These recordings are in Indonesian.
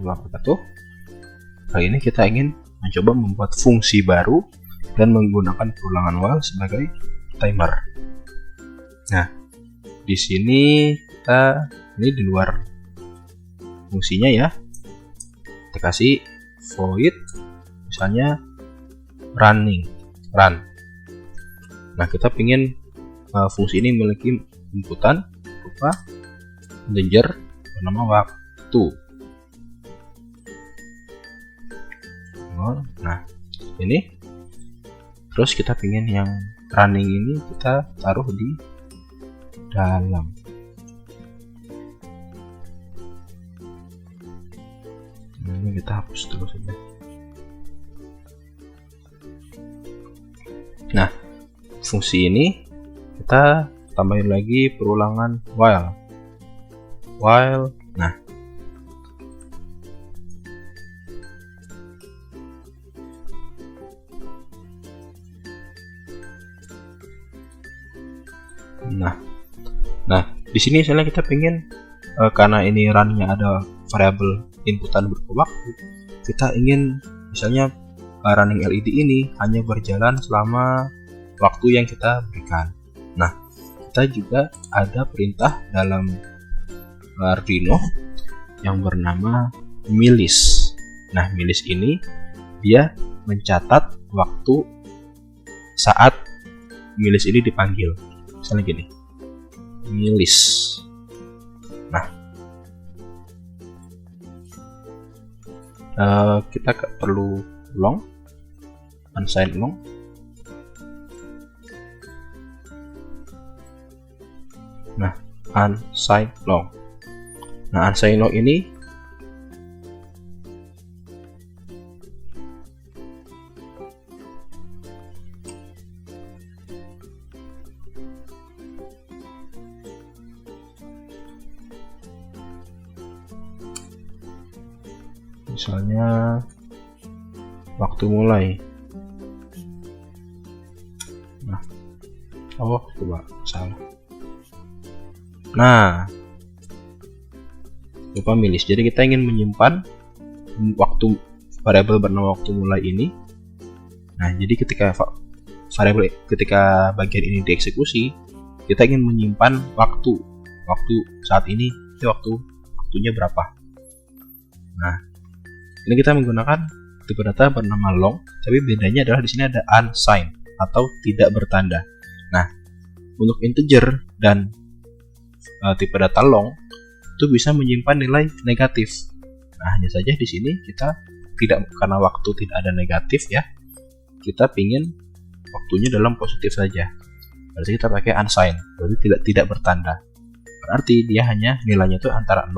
warahmatullahi wabarakatuh. Kali ini kita ingin mencoba membuat fungsi baru dan menggunakan perulangan while sebagai timer. Nah, di sini ini di luar fungsinya ya. Kita kasih void misalnya run. Nah, kita ingin fungsi ini memiliki inputan berupa integer bernama waktu. Nah, ini terus kita ingin yang running ini kita taruh di dalam. Ini kita hapus dulu saja. Nah, fungsi ini kita tambahin lagi perulangan while. Nah, di sini misalnya kita pengen karena ini runnya ada variabel inputan berupa waktu, kita ingin misalnya running LED ini hanya berjalan selama waktu yang kita berikan. Nah, kita juga ada perintah dalam Arduino yang bernama milis. Nah, milis ini dia mencatat waktu saat milis ini dipanggil. Misalnya gini, milis. Nah, kita perlu long, unsigned long. Nah, unsigned long. Nah, unsigned long ini misalnya waktu mulai. Nah, coba salah. Nah, lupa milis. Jadi kita ingin menyimpan waktu variabel bernama waktu mulai ini. Nah, jadi ketika bagian ini dieksekusi, kita ingin menyimpan waktu saat ini, waktunya berapa. Nah, ini kita menggunakan tipe data bernama long, tapi bedanya adalah di sini ada unsigned atau tidak bertanda. Nah, untuk integer dan tipe data long itu bisa menyimpan nilai negatif. Nah, hanya saja di sini kita tidak, karena waktu tidak ada negatif ya, kita pingin waktunya dalam positif saja. Berarti kita pakai unsigned, berarti tidak bertanda. Berarti dia hanya nilainya itu antara 0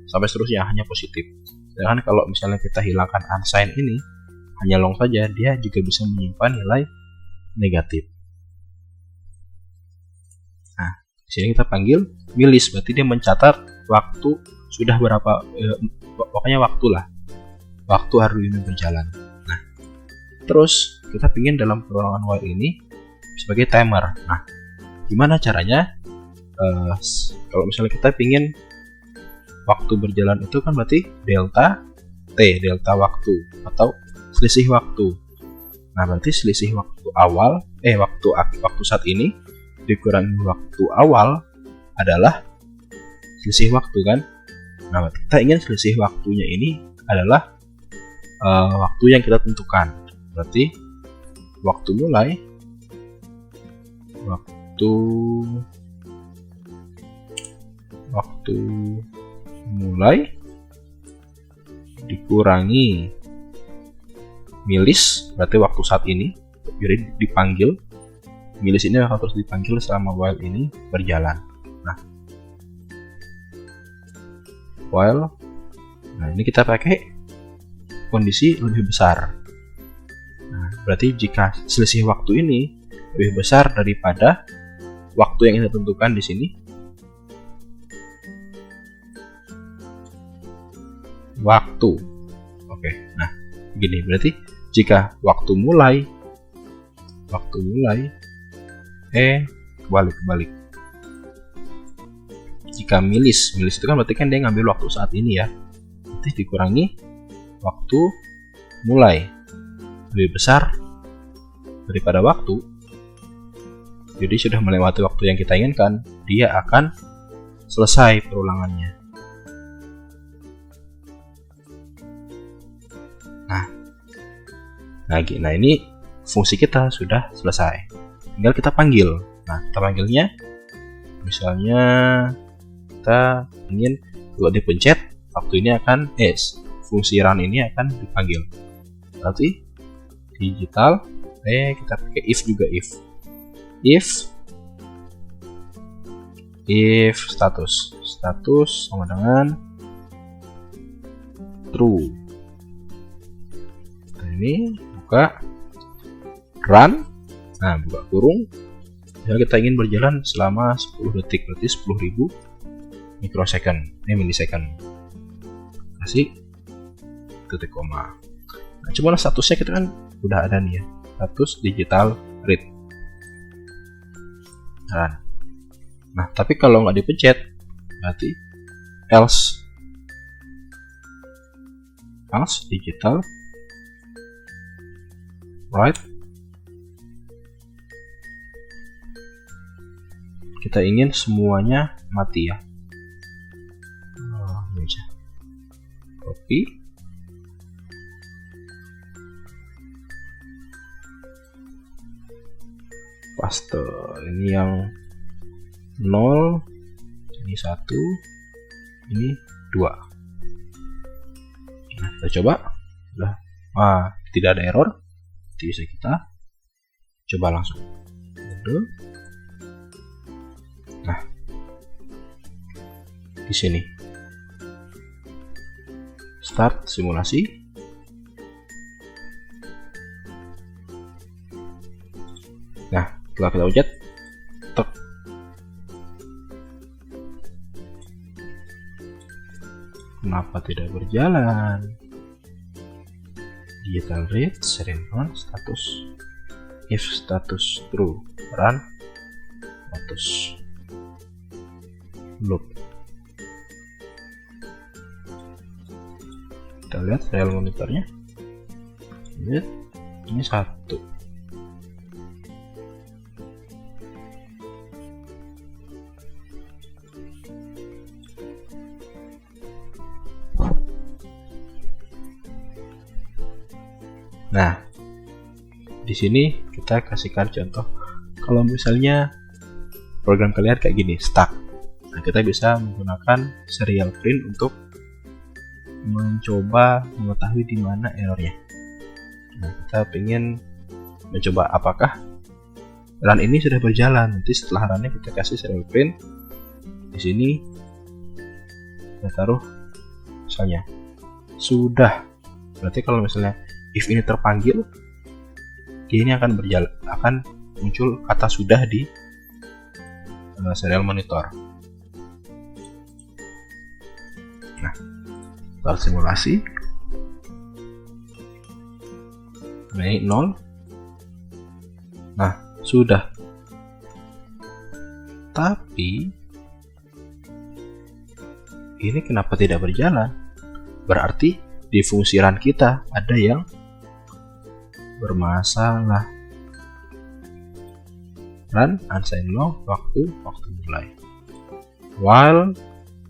sampai seterusnya, hanya positif. Sedangkan kalau misalnya kita hilangkan unsigned ini, hanya long saja, dia juga bisa menyimpan nilai negatif. Nah, di sini kita panggil milis, berarti dia mencatat waktu sudah berapa, pokoknya waktu Arduino berjalan. Nah, terus kita ingin dalam perulangan while ini sebagai timer. Nah, gimana caranya? Kalau misalnya kita ingin waktu berjalan itu kan berarti delta waktu atau selisih waktu. Nah, berarti selisih waktu awal waktu saat ini dikurangi waktu awal adalah selisih waktu kan. Nah, kita ingin selisih waktunya ini adalah waktu yang kita tentukan. Berarti waktu mulai dikurangi milis, berarti waktu saat ini jadi dipanggil. Milis ini akan terus dipanggil selama while ini berjalan. Nah, while, ini kita pakai kondisi lebih besar. Nah, berarti jika selisih waktu ini lebih besar daripada waktu yang kita tentukan di sini, waktu. Oke, nah gini, berarti jika waktu mulai kebalik. Jika milis itu kan berarti kan dia ngambil waktu saat ini ya. nanti dikurangi waktu mulai lebih besar daripada waktu, jadi sudah melewati waktu yang kita inginkan, dia akan selesai perulangannya. Nah ini fungsi kita sudah selesai, tinggal kita panggil. Nah, kita panggilnya misalnya kita ingin kalau dipencet waktu ini akan fungsi run ini akan dipanggil. Berarti digital kita pakai if juga, if status sama dengan true. Nah, ini buka run, nah buka kurung, misalnya kita ingin berjalan selama 10 detik, berarti 10.000 milisecond, kasih titik koma. Nah, cuma statusnya kita kan udah ada nih ya, status digital read run. Nah, tapi kalau nggak dipencet berarti else digital write. Kita ingin semuanya mati ya. Ini aja. Copy. Paste. Ini yang 0, ini 1, ini 2. Nah, kita coba. Udah. Tidak ada error. Bisa kita coba langsung. Nah, di sini start simulasi. Nah, setelah kita pencet, kenapa tidak berjalan? Digital read serial run status, if status true run status loop. Kita lihat serial monitornya, lihat ini 1. Nah, di sini kita kasihkan contoh. Kalau misalnya program kalian kayak gini, stuck. Nah, kita bisa menggunakan serial print untuk mencoba mengetahui di mana errornya. Nah, kita ingin mencoba apakah run ini sudah berjalan. Nanti setelah runnya kita kasih serial print. Di sini kita taruh misalnya sudah. Berarti kalau misalnya if ini terpanggil, ini akan berjalan, akan muncul kata sudah di serial monitor. Nah, start simulasi. Nah, ini 0. Nah, sudah. Tapi ini kenapa tidak berjalan? Berarti di fungsi run kita ada yang bermasalah. Run unsigned long waktu mulai. While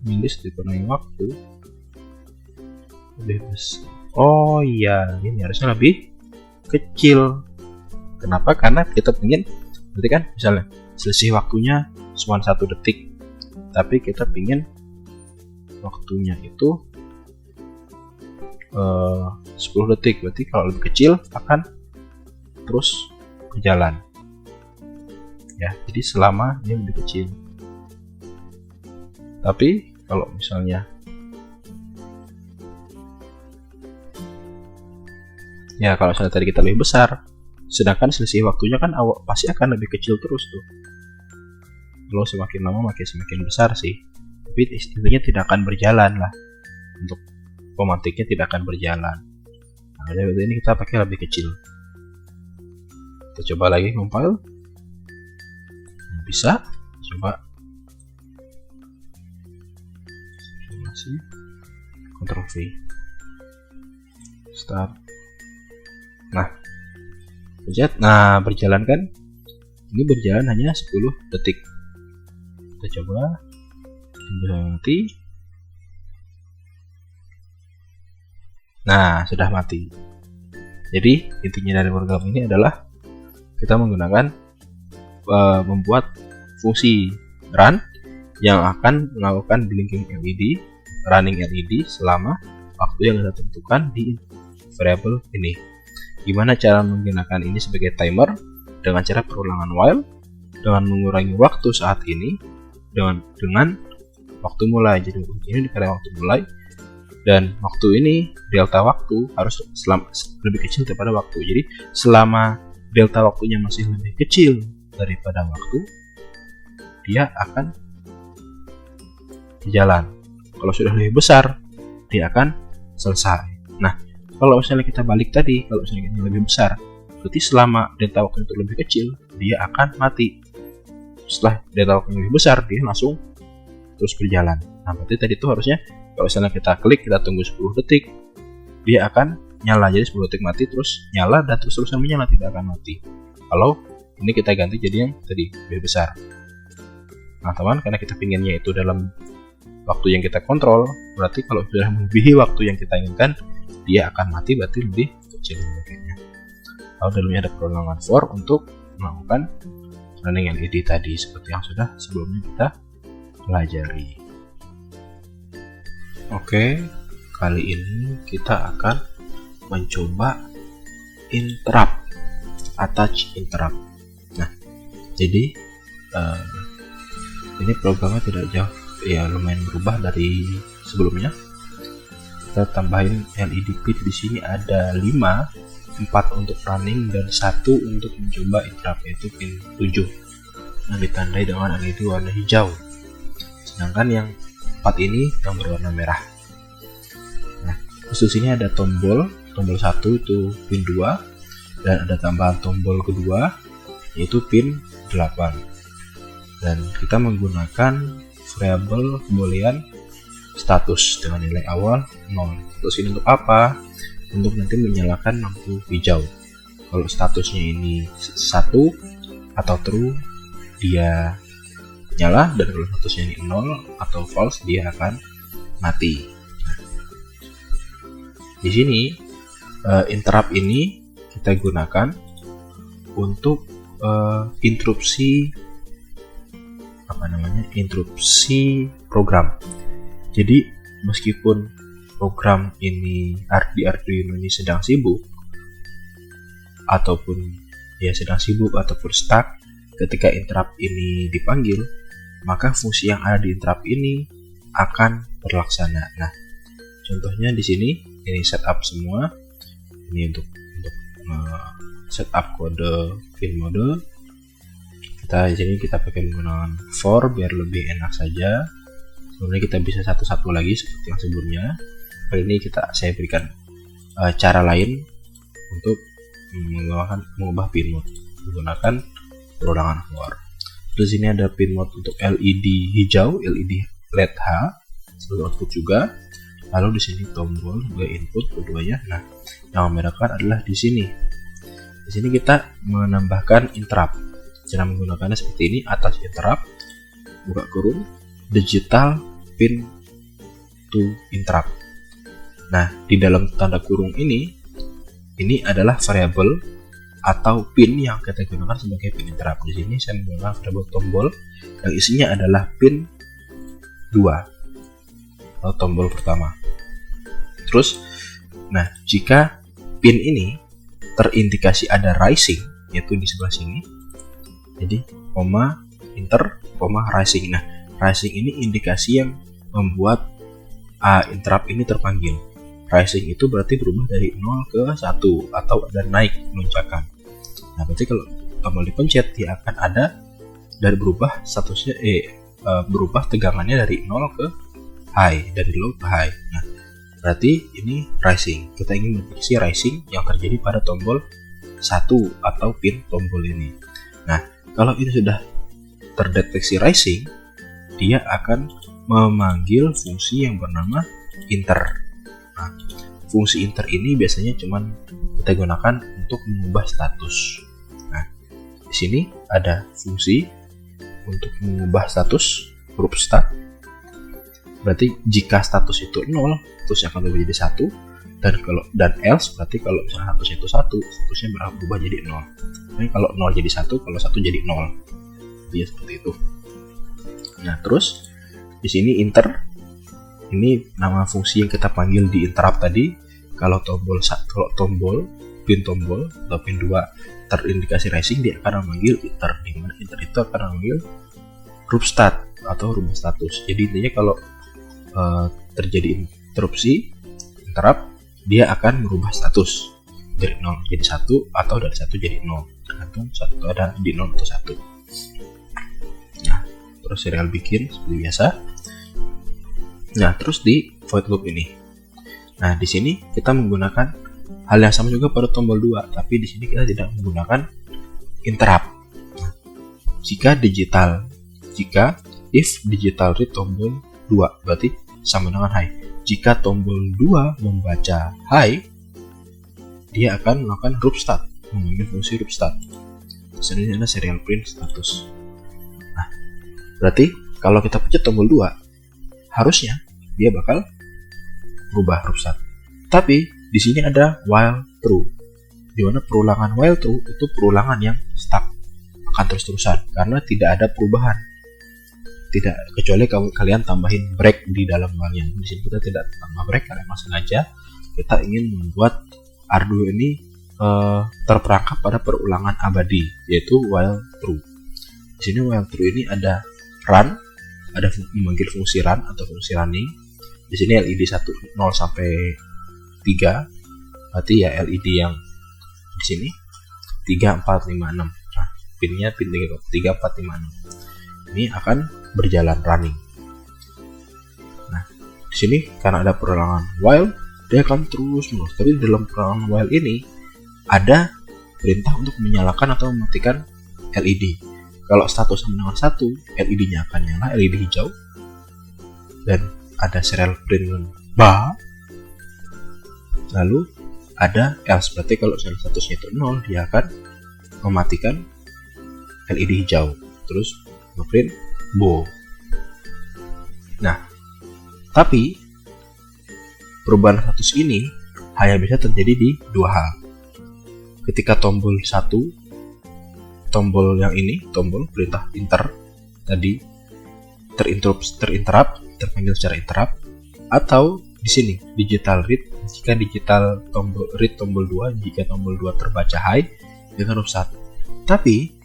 milis dikurangi waktu lebih besar. Oh iya, ini harusnya lebih kecil. Kenapa? Karena kita ingin, berarti kan misalnya selisih waktunya cuma 1 detik, tapi kita ingin waktunya itu 10 detik. Berarti kalau lebih kecil akan terus berjalan ya, jadi selama dia lebih kecil. Tapi kalau misalnya tadi kita lebih besar, sedangkan selisih waktunya kan pasti akan lebih kecil terus tuh. Kalau semakin lama semakin besar sih, tapi intinya tidak akan berjalan lah, untuk pemantiknya tidak akan berjalan. Nah, jadi ini kita pakai lebih kecil. Kita coba lagi compile. Bisa, coba masih Ctrl V, start. Nah, pencet. Nah, berjalan kan? Ini berjalan hanya 10 detik. Kita coba mati. Nah, sudah mati. Jadi intinya dari program ini adalah kita menggunakan membuat fungsi run yang akan melakukan blinking LED, running LED selama waktu yang kita tentukan di variable ini. Gimana cara menggunakan ini sebagai timer? Dengan cara perulangan while, dengan mengurangi waktu saat ini, dengan waktu mulai. Jadi ini dikira waktu mulai, dan waktu ini delta waktu harus lebih kecil daripada waktu. Jadi selama delta waktunya masih lebih kecil daripada waktu, dia akan jalan. Kalau sudah lebih besar, dia akan selesai. Nah, kalau misalnya kita balik tadi, kalau misalnya kita lebih besar, berarti selama delta waktu itu lebih kecil, dia akan mati. Setelah delta waktu lebih besar, dia langsung terus berjalan. Nah, berarti tadi itu harusnya kalau misalnya kita klik, kita tunggu 10 detik, dia akan nyala. Jadi 10 detik mati, terus nyala, dan terus-terusan menyala, tidak akan mati. Kalau ini kita ganti jadi yang tadi, lebih besar. Nah, teman, karena kita pinginnya itu dalam waktu yang kita kontrol, berarti kalau sudah melebihi waktu yang kita inginkan, dia akan mati, berarti lebih kecil mungkinnya. Lalu dalamnya ada perulangan for untuk melakukan running LED tadi, seperti yang sudah sebelumnya kita pelajari. Oke, kali ini kita akan mencoba interrupt, attach interrupt. Nah, jadi ini programnya tidak jauh, ya lumayan berubah dari sebelumnya. Kita tambahin LED pin di sini ada 5, 4 untuk running dan 1 untuk mencoba interrupt, yaitu pin 7 yang ditandai dengan LED warna hijau. Sedangkan yang 4 ini yang berwarna merah. Nah, khusus ini ada tombol 1 itu pin 2, dan ada tambahan tombol kedua yaitu pin 8. Dan kita menggunakan variabel kemuliaan status dengan nilai awal 0. Terus ini untuk apa? Untuk nanti menyalakan lampu hijau. Kalau statusnya ini 1 atau true, dia nyala, dan kalau statusnya ini 0 atau false, dia akan mati. Di sini interrupt ini kita gunakan untuk interupsi program. Jadi meskipun program ini di Arduino ini sedang sibuk ataupun stuck, ketika interrupt ini dipanggil, maka fungsi yang ada di interrupt ini akan terlaksana. Nah, contohnya di sini ini setup semua. Ini untuk setup kode pin mode. Di sini kita pakai menggunakan for biar lebih enak saja. Sebenarnya kita bisa satu-satu lagi seperti yang sebelumnya. Kali ini saya berikan cara lain untuk mengubah pin mode menggunakan perulangan for. Terus ini ada pin mode untuk LED hijau, LED LED H sebagai output juga. Lalu di sini tombol sebagai input keduanya. Nah, yang membedakan adalah di sini. Di sini kita menambahkan interrupt. Cara menggunakannya seperti ini: attach interrupt, buka kurung, digital pin to interrupt. Nah, di dalam tanda kurung ini adalah variabel atau pin yang kita gunakan sebagai pin interrupt. Di sini saya menggunakan variabel tombol yang isinya adalah pin 2 atau tombol pertama. Terus, nah, jika pin ini terindikasi ada rising, yaitu di sebelah sini, jadi enter, rising. Nah, rising ini indikasi yang membuat interrupt ini terpanggil. Rising itu berarti berubah dari 0 ke 1 atau ada naik lonjakan. Nah, berarti kalau tombol dipencet, dia akan ada dari berubah statusnya berubah tegangannya dari 0 ke high, dari low ke high. Nah, berarti ini rising. Kita ingin memprediksi rising yang terjadi pada tombol 1 atau pin tombol ini. Nah, kalau ini sudah terdeteksi rising, dia akan memanggil fungsi yang bernama inter. Nah, fungsi inter ini biasanya cuman kita gunakan untuk mengubah status. Nah, di sini ada fungsi untuk mengubah status huruf stat. Berarti jika status itu 0, statusnya akan berubah jadi 1. Dan else berarti kalau misalnya statusnya itu 1, statusnya berubah jadi 0. Jadi kalau 0 jadi 1, kalau 1 jadi 0. Jadi seperti itu. Nah, terus di sini inter ini nama fungsi yang kita panggil di interrupt tadi. Kalau pin tombol atau pin 2 terindikasi rising, dia akan memanggil inter, di mana inter itu akan memanggil huruf stat atau rubah status. Jadi intinya kalau terjadi interupsi interrupt, dia akan merubah status dari 0 jadi 1 atau dari 1 jadi 0, tergantung satu ada di 0 atau 1. Nah, terus serial bikin seperti biasa. Nah, terus di void loop ini. Nah, di sini kita menggunakan hal yang sama juga pada tombol 2, tapi di sini kita tidak menggunakan interrupt. Nah, if digital read tombol 2 berarti sama dengan high. Jika tombol 2 membaca high, dia akan melakukan huruf stat, memanggil fungsi huruf stat. Selanjutnya ada serial print status. Nah, berarti kalau kita pencet tombol 2, harusnya dia bakal berubah huruf stat. Tapi di sini ada while true, di mana perulangan while true itu perulangan yang stuck, akan terus-terusan karena tidak ada perubahan. Tidak, kecuali kalian tambahin break di dalam while-nya. Di sini kita tidak tambah break karena memang sengaja kita ingin membuat Arduino ini terperangkap pada perulangan abadi, yaitu while true. Di sini while true ini ada run, ada memanggil fungsi run atau fungsi running. Di sini LED 1 0 sampai 3, berarti ya LED yang di sini 3 4 5 6. Nah, pinnya pin 3 4 5 6. Ini akan berjalan running. Nah, di sini karena ada perulangan while, dia akan terus menerus. Tapi dalam perulangan while ini ada perintah untuk menyalakan atau mematikan LED. Kalau status sama dengan 1, LED-nya akan nyala, LED hijau. Dan ada serial print bar. Lalu ada else, berarti kalau statusnya itu 0, dia akan mematikan LED hijau. Terus ngeprint bow. Nah, tapi perubahan status ini hanya bisa terjadi di dua hal. Ketika tombol 1, tombol yang ini, tombol perintah inter tadi terinterrupt, terpanggil secara interrupt, atau di sini digital read, jika digital read tombol 2, jika tombol 2 terbaca high dengan huruf stat. Tapi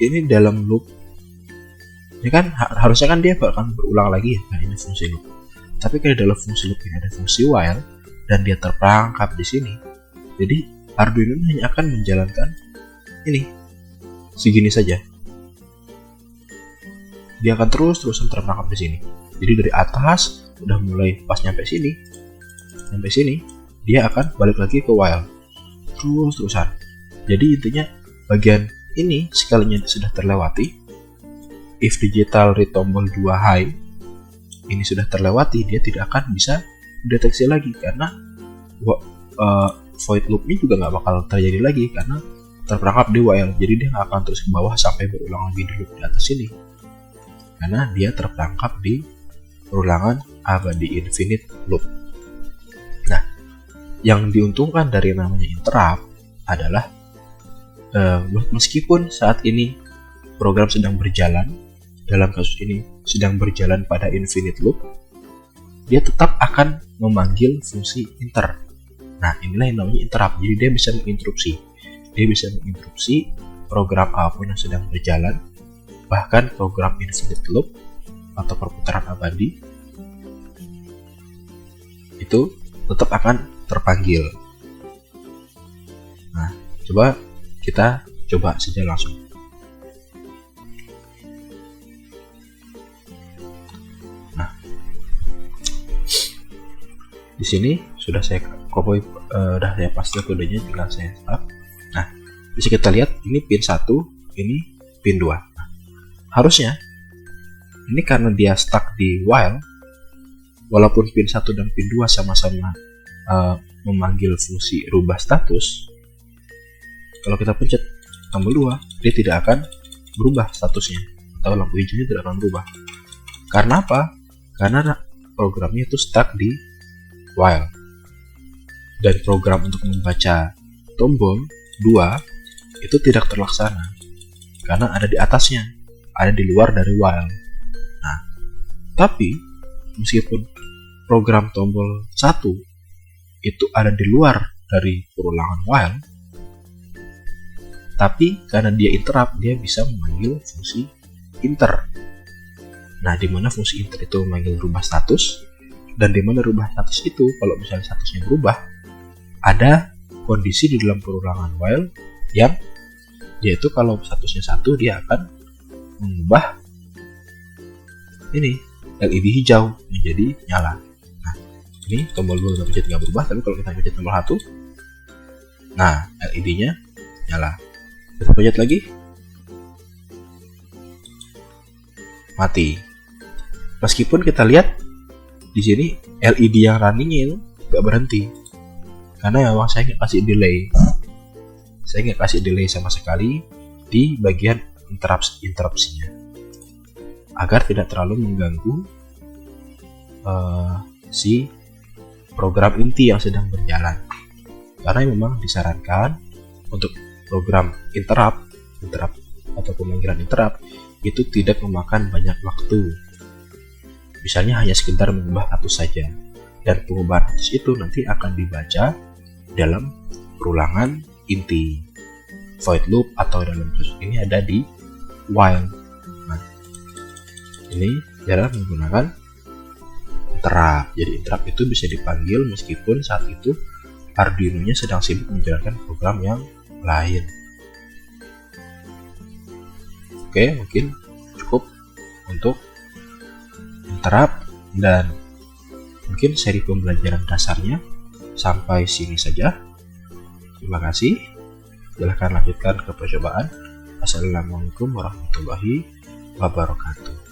ini dalam loop, ini kan harusnya kan dia akan berulang lagi ya. Nah, ini fungsi loop. Tapi kalau dalam fungsi loop ini ada fungsi while dan dia terperangkap di sini, jadi Arduino hanya akan menjalankan ini segini saja. Dia akan terus-terusan terperangkap di sini. Jadi dari atas udah mulai pas nyampe sini, dia akan balik lagi ke while terus-terusan. Jadi intinya bagian ini sekalinya sudah terlewati, if digital read tombol 2 high ini sudah terlewati, dia tidak akan bisa deteksi lagi karena void loop ini juga nggak bakal terjadi lagi karena terperangkap di while. Jadi dia nggak akan terus ke bawah sampai berulang lagi di loop di atas sini karena dia terperangkap di perulangan abadi infinite loop. Nah, yang diuntungkan dari namanya interrupt adalah meskipun saat ini program sedang berjalan, dalam kasus ini sedang berjalan pada infinite loop, dia tetap akan memanggil fungsi inter. Nah, inilah yang namanya interrupt. Jadi dia bisa menginterupsi. Dia bisa menginterupsi program apapun yang sedang berjalan, bahkan program infinite loop atau perputaran abadi itu tetap akan terpanggil. Nah, kita coba saja langsung. Nah, di sini sudah saya copy, sudah saya paste kodenya, tinggal saya start. Nah, bisa kita lihat ini pin 1, ini pin 2. Nah, harusnya ini karena dia stuck di while, walaupun pin 1 dan pin 2 sama-sama memanggil fungsi rubah status, kalau kita pencet tombol 2, dia tidak akan berubah statusnya, atau lampu hijaunya tidak akan berubah. Karena apa? Karena programnya itu stuck di while. Dan program untuk membaca tombol 2 itu tidak terlaksana karena ada di atasnya, ada di luar dari while. Nah, tapi meskipun program tombol 1 itu ada di luar dari perulangan while, tapi karena dia interrupt, dia bisa memanggil fungsi inter. Nah, di mana fungsi inter itu memanggil rubah status, dan di mana rubah status itu kalau misalnya statusnya berubah, ada kondisi di dalam perulangan while yang yaitu kalau statusnya 1, dia akan mengubah ini LED hijau menjadi nyala. Nah, ini tombol 2 kita pencet nggak berubah, tapi kalau kita pencet tombol 1, nah LED-nya nyala. Kita pencet lagi, mati. Meskipun kita lihat di sini LED yang runningnya itu nggak berhenti, karena memang saya nggak kasih delay. Saya nggak kasih delay sama sekali di bagian interupsinya, agar tidak terlalu mengganggu si program inti yang sedang berjalan. Karena memang disarankan untuk program interrupt atau pemanggilan interrupt itu tidak memakan banyak waktu. Misalnya hanya sekedar mengubah status saja, dan pengubahan status itu nanti akan dibaca dalam perulangan inti void loop, atau dalam kasus ini ada di while. Nah, ini cara menggunakan interrupt. Jadi interrupt itu bisa dipanggil meskipun saat itu Arduino-nya sedang sibuk menjalankan program yang lain. Oke, mungkin cukup untuk interrupt, dan mungkin seri pembelajaran dasarnya sampai sini saja. Terima kasih. Silahkan lanjutkan ke percobaan. Assalamualaikum warahmatullahi wabarakatuh.